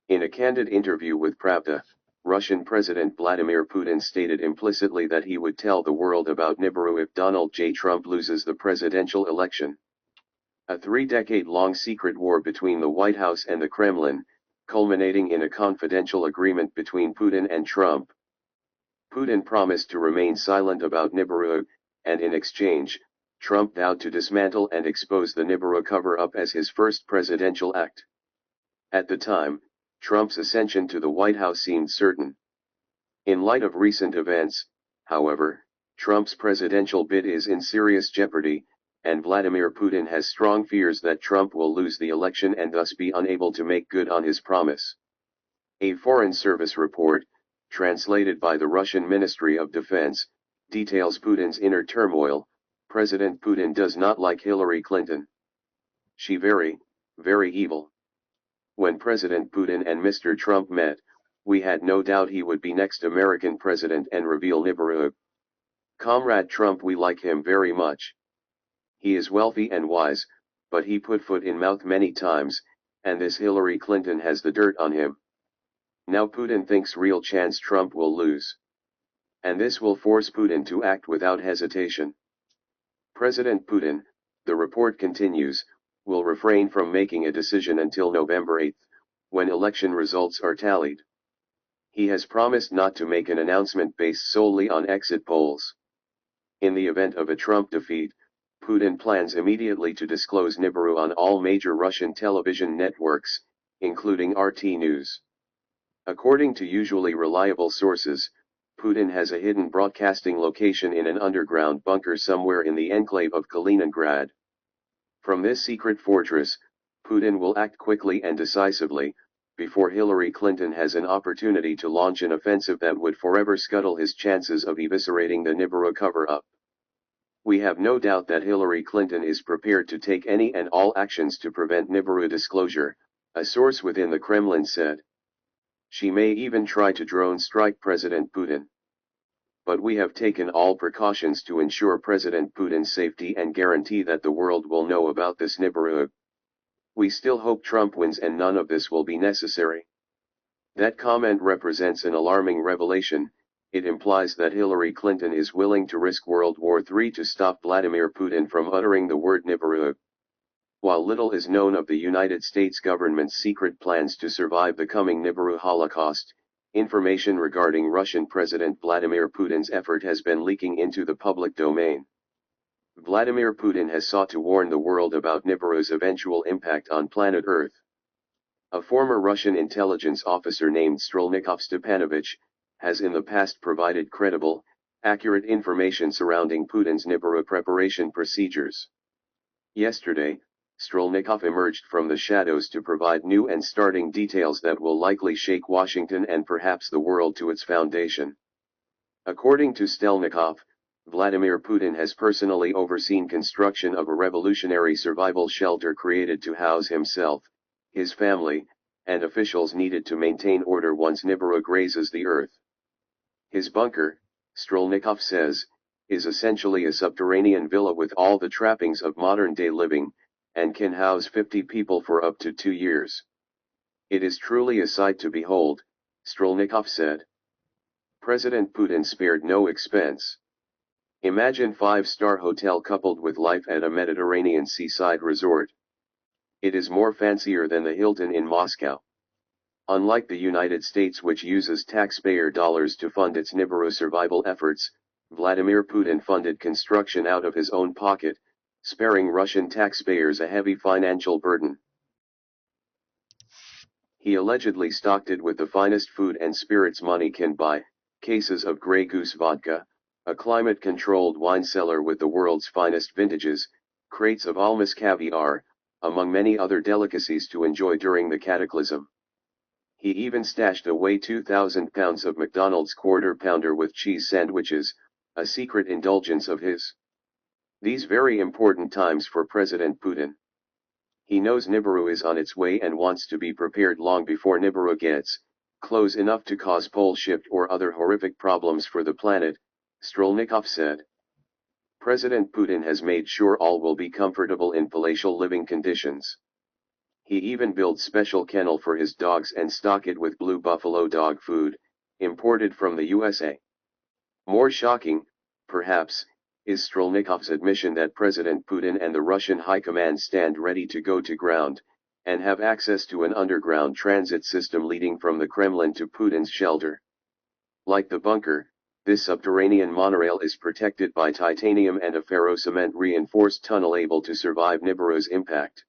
In a candid interview with Pravda, Russian President Vladimir Putin stated implicitly that he would tell the world about Nibiru if Donald J. Trump loses the presidential election. A three-decade-long secret war between the White House and the Kremlin, culminating in a confidential agreement between Putin and Trump. Putin promised to remain silent about Nibiru, and in exchange, Trump vowed to dismantle and expose the Nibiru cover-up as his first presidential act. At the time, Trump's ascension to the White House seemed certain. In light of recent events, however, Trump's presidential bid is in serious jeopardy, and Vladimir Putin has strong fears that Trump will lose the election and thus be unable to make good on his promise. A Foreign Service report, translated by the Russian Ministry of Defense, details Putin's inner turmoil. President Putin does not like Hillary Clinton. She very evil. When President Putin and Mr. Trump met, we had no doubt he would be next American president and reveal Nibiru. Comrade Trump, we like him very much. He is wealthy and wise, but he put foot in mouth many times, and this Hillary Clinton has the dirt on him. Now Putin thinks real chance Trump will lose. And this will force Putin to act without hesitation. President Putin, the report continues, will refrain from making a decision until November 8, when election results are tallied. He has promised not to make an announcement based solely on exit polls. In the event of a Trump defeat, Putin plans immediately to disclose Nibiru on all major Russian television networks, including RT News. According to usually reliable sources, Putin has a hidden broadcasting location in an underground bunker somewhere in the enclave of Kaliningrad. From this secret fortress, Putin will act quickly and decisively, before Hillary Clinton has an opportunity to launch an offensive that would forever scuttle his chances of eviscerating the Nibiru cover-up. We have no doubt that Hillary Clinton is prepared to take any and all actions to prevent Nibiru disclosure, a source within the Kremlin said. She may even try to drone strike President Putin. But we have taken all precautions to ensure President Putin's safety and guarantee that the world will know about this Nibiru. We still hope Trump wins and none of this will be necessary. That comment represents an alarming revelation. It implies that Hillary Clinton is willing to risk World War III to stop Vladimir Putin from uttering the word Nibiru. While little is known of the United States government's secret plans to survive the coming Nibiru Holocaust, information regarding Russian President Vladimir Putin's effort has been leaking into the public domain. Vladimir Putin has sought to warn the world about Nibiru's eventual impact on planet Earth. A former Russian intelligence officer named Strelnikov Stepanovich has in the past provided credible, accurate information surrounding Putin's Nibiru preparation procedures. Yesterday, Strelnikov emerged from the shadows to provide new and startling details that will likely shake Washington and perhaps the world to its foundation. According to Strelnikov, Vladimir Putin has personally overseen construction of a revolutionary survival shelter created to house himself, his family, and officials needed to maintain order once Nibiru grazes the earth. His bunker, Strelnikov says, is essentially a subterranean villa with all the trappings of modern-day living, and can house 50 people for up to 2 years. It is truly a sight to behold, Strelnikov said. President Putin spared no expense. Imagine 5-star hotel coupled with life at a Mediterranean seaside resort. It is more fancier than the Hilton in Moscow. Unlike the United States, which uses taxpayer dollars to fund its Nibiru survival efforts, Vladimir Putin funded construction out of his own pocket, sparing Russian taxpayers a heavy financial burden. He allegedly stocked it with the finest food and spirits money can buy, cases of Grey Goose vodka, a climate-controlled wine cellar with the world's finest vintages, crates of almas caviar, among many other delicacies to enjoy during the cataclysm. He even stashed away 2,000 pounds of McDonald's Quarter Pounder with cheese sandwiches, a secret indulgence of his. These very important times for President Putin. He knows Nibiru is on its way and wants to be prepared long before Nibiru gets close enough to cause pole shift or other horrific problems for the planet, Strelnikov said. President Putin has made sure all will be comfortable in palatial living conditions. He even builds special kennel for his dogs and stock it with blue buffalo dog food, imported from the USA. More shocking, perhaps, is Strelnikov's admission that President Putin and the Russian High Command stand ready to go to ground, and have access to an underground transit system leading from the Kremlin to Putin's shelter. Like the bunker, this subterranean monorail is protected by titanium and a ferrocement reinforced tunnel able to survive Nibiru's impact.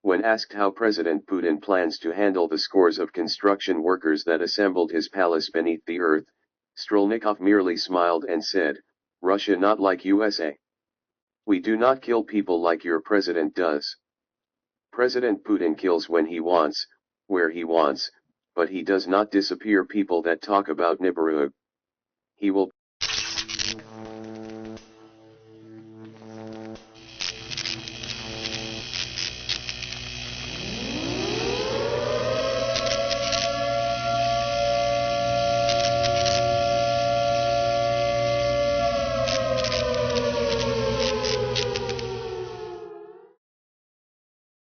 When asked how President Putin plans to handle the scores of construction workers that assembled his palace beneath the earth, Strelnikov merely smiled and said, "Russia not like USA. We do not kill people like your president does. President Putin kills when he wants, where he wants, but he does not disappear people that talk about Nibiru. He will